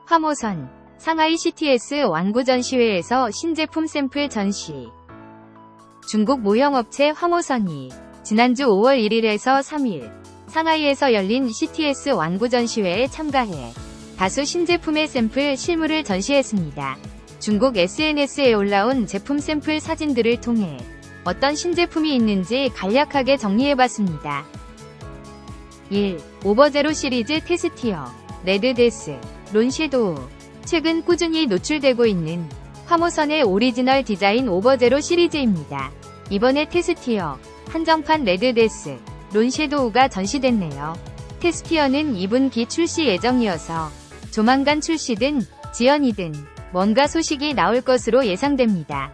화모선 상하이 CTS 완구 전시회에서 신제품 샘플 전시. 중국 모형업체 화모선이 지난주 5월 1일에서 3일 상하이에서 열린 CTS 완구 전시회에 참가해 다수 신제품의 샘플 실물을 전시했습니다. 중국 SNS에 올라온 제품 샘플 사진들을 통해 어떤 신제품이 있는지 간략하게 정리해봤습니다. 1. 오버제로 시리즈 테스티어 레드데스 론섀도우. 최근 꾸준히 노출되고 있는 화모선의 오리지널 디자인 오버제로 시리즈입니다. 이번에 테스티어 한정판 레드데스 론섀도우가 전시됐네요. 테스티어는 2분기 출시 예정이어서 조만간 출시든 지연이든 뭔가 소식이 나올 것으로 예상됩니다.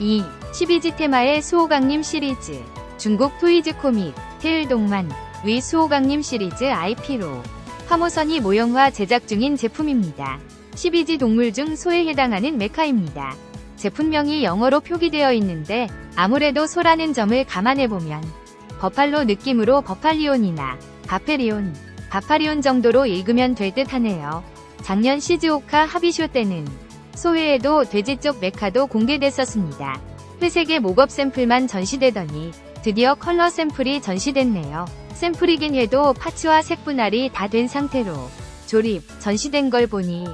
2. 12지 테마의 수호강림 시리즈. 중국 토이즈 코믹, 테일동만, 위 수호강림 시리즈 IP로 화모선이 모형화 제작 중인 제품입니다. 12지 동물 중 소에 해당하는 메카입니다. 제품명이 영어로 표기되어 있는데 아무래도 소라는 점을 감안해보면 버팔로 느낌으로 버팔리온이나 바페리온, 바파리온 정도로 읽으면 될 듯 하네요. 작년 시즈오카 합의쇼 때는 소 외에도 돼지 쪽 메카도 공개됐었습니다. 회색의 목업 샘플만 전시되더니 드디어 컬러 샘플이 전시됐네요. 샘플이긴 해도 파츠와 색 분할이 다 된 상태로 조립, 전시된 걸 보니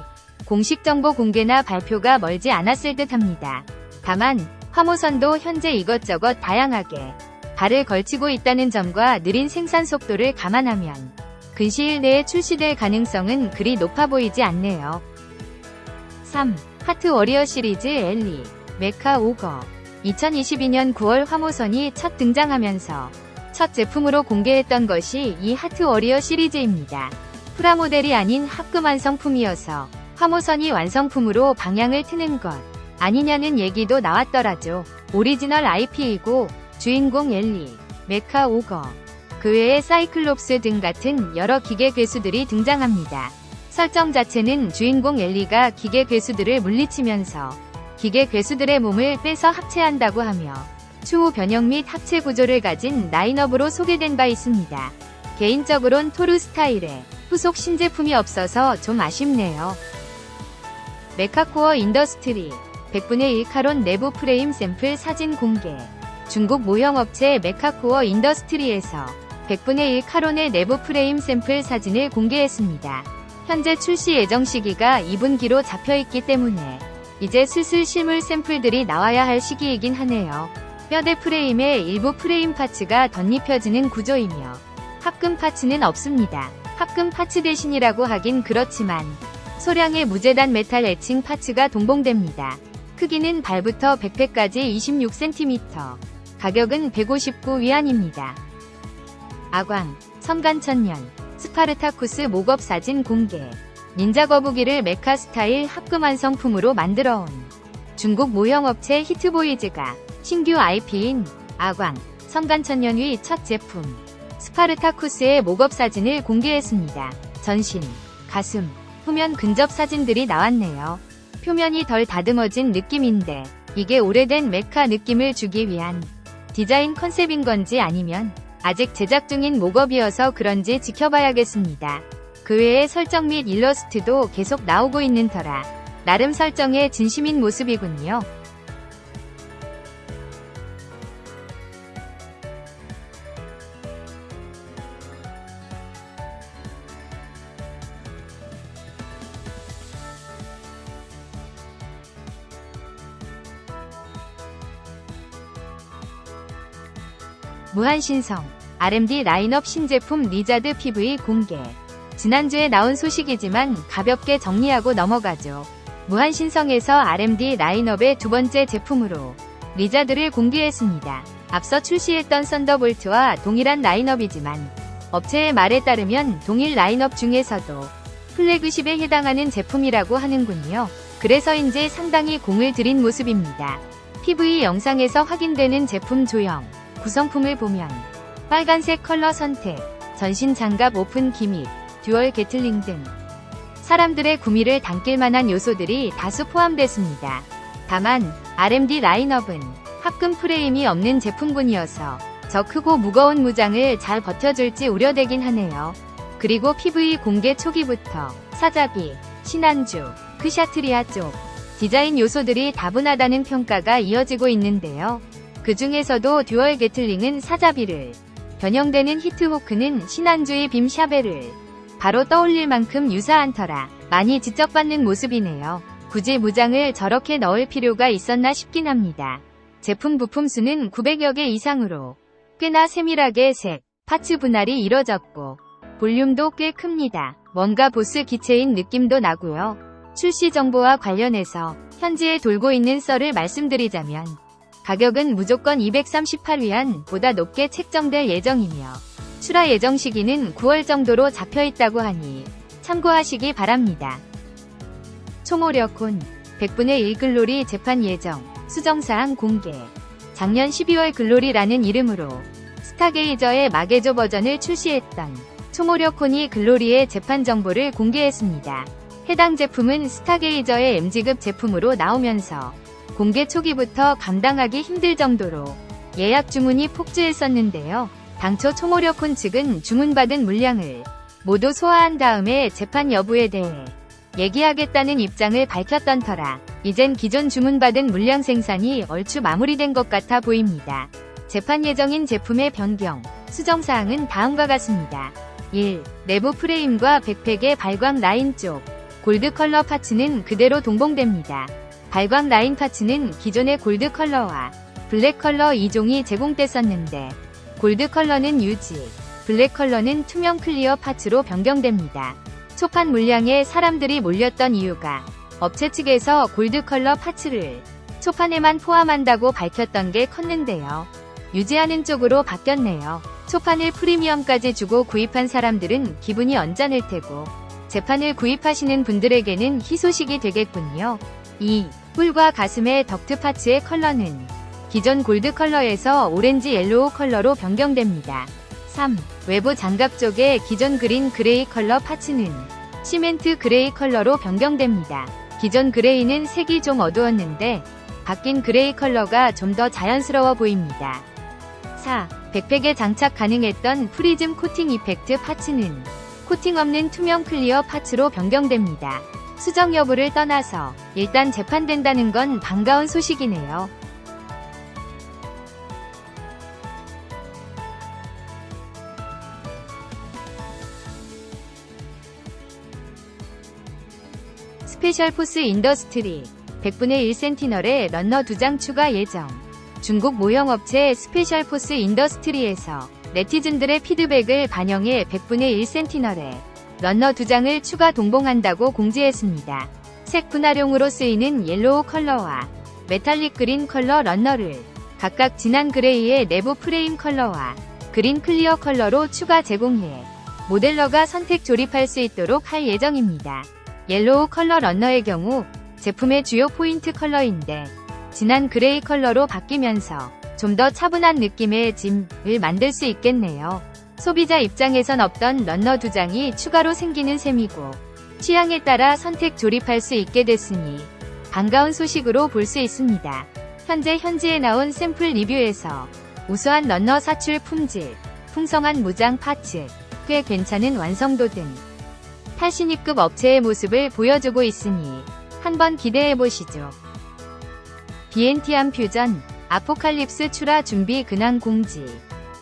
공식 정보 공개나 발표가 멀지 않았을 듯 합니다. 다만 화모선도 현재 이것저것 다양하게 발을 걸치고 있다는 점과 느린 생산 속도를 감안하면 근시일 내에 출시될 가능성은 그리 높아 보이지 않네요. 3. 하트 워리어 시리즈 엘리, 메카 오거. 2022년 9월 화모선이 첫 등장하면서 첫 제품으로 공개했던 것이 이 하트 워리어 시리즈입니다. 프라모델이 아닌 합금 완성품이어서 화모선이 완성품으로 방향을 트는 것 아니냐는 얘기도 나왔더라죠. 오리지널 IP이고 주인공 엘리, 메카 오거, 그 외에 사이클롭스 등 같은 여러 기계 괴수들이 등장합니다. 설정 자체는 주인공 엘리가 기계 괴수들을 물리치면서 기계 괴수들의 몸을 빼서 합체한다고 하며 추후 변형 및 합체 구조를 가진 라인업으로 소개된 바 있습니다. 개인적으론 토르 스타일의 후속 신제품이 없어서 좀 아쉽네요. 메카코어 인더스트리 100분의 1 카론 내부 프레임 샘플 사진 공개. 중국 모형업체 메카코어 인더스트리에서 100분의 1 카론의 내부 프레임 샘플 사진을 공개했습니다. 현재 출시 예정 시기가 2분기로 잡혀있기 때문에 이제 슬슬 실물 샘플들이 나와야 할 시기이긴 하네요. 뼈대 프레임에 일부 프레임 파츠가 덧입혀지는 구조이며 합금 파츠는 없습니다. 합금 파츠 대신이라고 하긴 그렇지만 소량의 무재단 메탈 에칭 파츠가 동봉됩니다. 크기는 발부터 백패까지 26cm, 가격은 159위안입니다. 아광, 섬간천년, 스파르타쿠스 목업 사진 공개. 닌자 거북이를 메카 스타일 합금 완성품으로 만들어온 중국 모형업체 히트보이즈가 신규 IP인 아광, 섬간천년의 첫 제품 스파르타쿠스의 목업 사진을 공개했습니다. 전신, 가슴, 후면 근접 사진들이 나왔네요. 표면이 덜 다듬어진 느낌인데 이게 오래된 메카 느낌을 주기 위한 디자인 컨셉인 건지 아니면 아직 제작 중인 목업이어서 그런지 지켜봐야겠습니다. 그 외에 설정 및 일러스트도 계속 나오고 있는 터라 나름 설정에 진심인 모습이군요. 무한신성 RMD 라인업 신제품 리자드 PV 공개. 지난주에 나온 소식이지만 가볍게 정리하고 넘어가죠. 무한신성에서 RMD 라인업의 두 번째 제품으로 리자드를 공개했습니다. 앞서 출시했던 썬더볼트와 동일한 라인업이지만 업체의 말에 따르면 동일 라인업 중에서도 플래그십에 해당하는 제품이라고 하는군요. 그래서인지 상당히 공을 들인 모습입니다. PV 영상에서 확인되는 제품 조형, 구성품을 보면 빨간색 컬러 선택, 전신 장갑 오픈 기믹, 듀얼 게틀링 등 사람들의 구미를 당길 만한 요소들이 다수 포함됐습니다. 다만 RMD 라인업은 합금 프레임이 없는 제품군이어서 저 크고 무거운 무장을 잘 버텨줄지 우려되긴 하네요. 그리고 PV 공개 초기부터 사자비, 신안주, 크샤트리아 쪽 디자인 요소들이 다분하다는 평가가 이어지고 있는데요. 그 중에서도 듀얼 게틀링은 사자비를, 변형되는 히트호크는 신안주의 빔 샤벨을 바로 떠올릴 만큼 유사한 터라 많이 지적받는 모습이네요. 굳이 무장을 저렇게 넣을 필요가 있었나 싶긴 합니다. 제품 부품 수는 900여 개 이상으로 꽤나 세밀하게 색, 파츠 분할이 이뤄졌고 볼륨도 꽤 큽니다. 뭔가 보스 기체인 느낌도 나고요. 출시 정보와 관련해서 현지에 돌고 있는 썰을 말씀드리자면 가격은 무조건 238위안 보다 높게 책정될 예정이며 출하 예정 시기는 9월 정도로 잡혀있다고 하니 참고하시기 바랍니다. 총오력혼 100분의 1 글로리 재판 예정, 수정사항 공개. 작년 12월 글로리라는 이름으로 스타게이저의 마개조 버전을 출시했던 총오력혼이 글로리의 재판 정보를 공개했습니다. 해당 제품은 스타게이저의 MG급 제품으로 나오면서 공개 초기부터 감당하기 힘들 정도로 예약 주문이 폭주했었는데요. 당초 총오력혼 측은 주문받은 물량을 모두 소화한 다음에 재판 여부에 대해 얘기하겠다는 입장을 밝혔던 터라 이젠 기존 주문받은 물량 생산이 얼추 마무리된 것 같아 보입니다. 재판 예정인 제품의 변경, 수정사항은 다음과 같습니다. 1. 내부 프레임과 백팩의 발광 라인 쪽 골드 컬러 파츠는 그대로 동봉됩니다. 발광 라인 파츠는 기존의 골드 컬러와 블랙 컬러 2종이 제공됐었는데 골드 컬러는 유지, 블랙 컬러는 투명 클리어 파츠로 변경됩니다. 초판 물량에 사람들이 몰렸던 이유가 업체 측에서 골드 컬러 파츠를 초판에만 포함한다고 밝혔던 게 컸는데요. 유지하는 쪽으로 바뀌었네요. 초판을 프리미엄까지 주고 구입한 사람들은 기분이 언짢을 테고 재판을 구입하시는 분들에게는 희소식이 되겠군요. 2. 뿔과 가슴의 덕트 파츠의 컬러는 기존 골드 컬러에서 오렌지 옐로우 컬러로 변경됩니다. 3. 외부 장갑 쪽의 기존 그린 그레이 컬러 파츠는 시멘트 그레이 컬러로 변경됩니다. 기존 그레이는 색이 좀 어두웠는데 바뀐 그레이 컬러가 좀 더 자연스러워 보입니다. 4. 백팩에 장착 가능했던 프리즘 코팅 이펙트 파츠는 코팅 없는 투명 클리어 파츠로 변경됩니다. 수정 여부를 떠나서 일단 재판된다는 건 반가운 소식이네요. 스페셜 포스 인더스트리 100분의 1 센티널에 런너 2장 추가 예정. 중국 모형업체 스페셜 포스 인더스트리에서 네티즌들의 피드백을 반영해 100분의 1 센티널에 런너 2장을 추가 동봉한다고 공지했습니다. 색 분할용으로 쓰이는 옐로우 컬러와 메탈릭 그린 컬러 런너를 각각 진한 그레이의 내부 프레임 컬러와 그린 클리어 컬러로 추가 제공해 모델러가 선택 조립할 수 있도록 할 예정입니다. 옐로우 컬러 런너의 경우 제품의 주요 포인트 컬러인데 진한 그레이 컬러로 바뀌면서 좀 더 차분한 느낌의 짐을 만들 수 있겠네요. 소비자 입장에선 없던 런너 2장이 추가로 생기는 셈이고 취향에 따라 선택 조립할 수 있게 됐으니 반가운 소식으로 볼 수 있습니다. 현재 현지에 나온 샘플 리뷰에서 우수한 런너 사출 품질, 풍성한 무장 파츠, 꽤 괜찮은 완성도 등 탈신입급 업체의 모습을 보여주고 있으니 한번 기대해보시죠. 비엔티암 퓨전, 아포칼립스 출하 준비 근황 공지.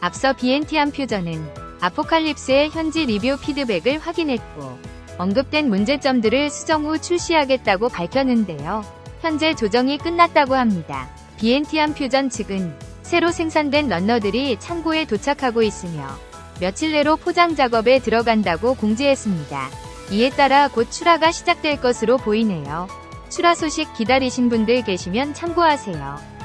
앞서 비엔티암 퓨전은 아포칼립스의 현지 리뷰 피드백을 확인했고 언급된 문제점들을 수정 후 출시하겠다고 밝혔는데요. 현재 조정이 끝났다고 합니다. 비엔티암 퓨전 측은 새로 생산된 런너들이 창고에 도착하고 있으며 며칠 내로 포장 작업에 들어간다고 공지했습니다. 이에 따라 곧 출하가 시작될 것으로 보이네요. 출하 소식 기다리신 분들 계시면 참고하세요.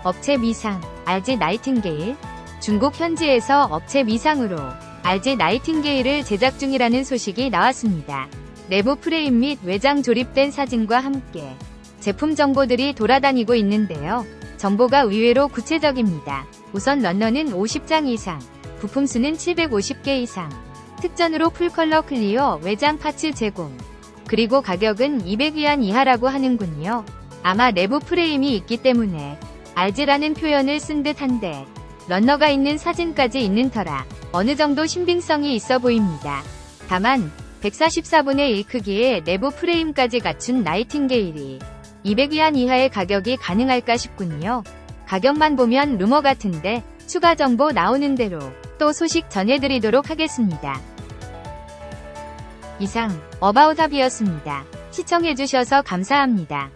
업체 미상, RG 나이팅게일. 중국 현지에서 업체 미상으로 RG 나이팅게일을 제작 중이라는 소식이 나왔습니다. 내부 프레임 및 외장 조립된 사진과 함께 제품 정보들이 돌아다니고 있는데요. 정보가 의외로 구체적입니다. 우선 런너는 50장 이상, 부품수는 750개 이상, 특전으로 풀컬러 클리어 외장 파츠 제공, 그리고 가격은 200위안 이하라고 하는군요. 아마 내부 프레임이 있기 때문에 RG라는 표현을 쓴 듯한데 런너가 있는 사진까지 있는 터라 어느 정도 신빙성이 있어 보입니다. 다만 144분의 1 크기의 내부 프레임까지 갖춘 나이팅게일이 200위안 이하의 가격이 가능할까 싶군요. 가격만 보면 루머 같은데 추가 정보 나오는 대로 또 소식 전해드리도록 하겠습니다. 이상 어바웃합이었습니다. 시청해주셔서 감사합니다.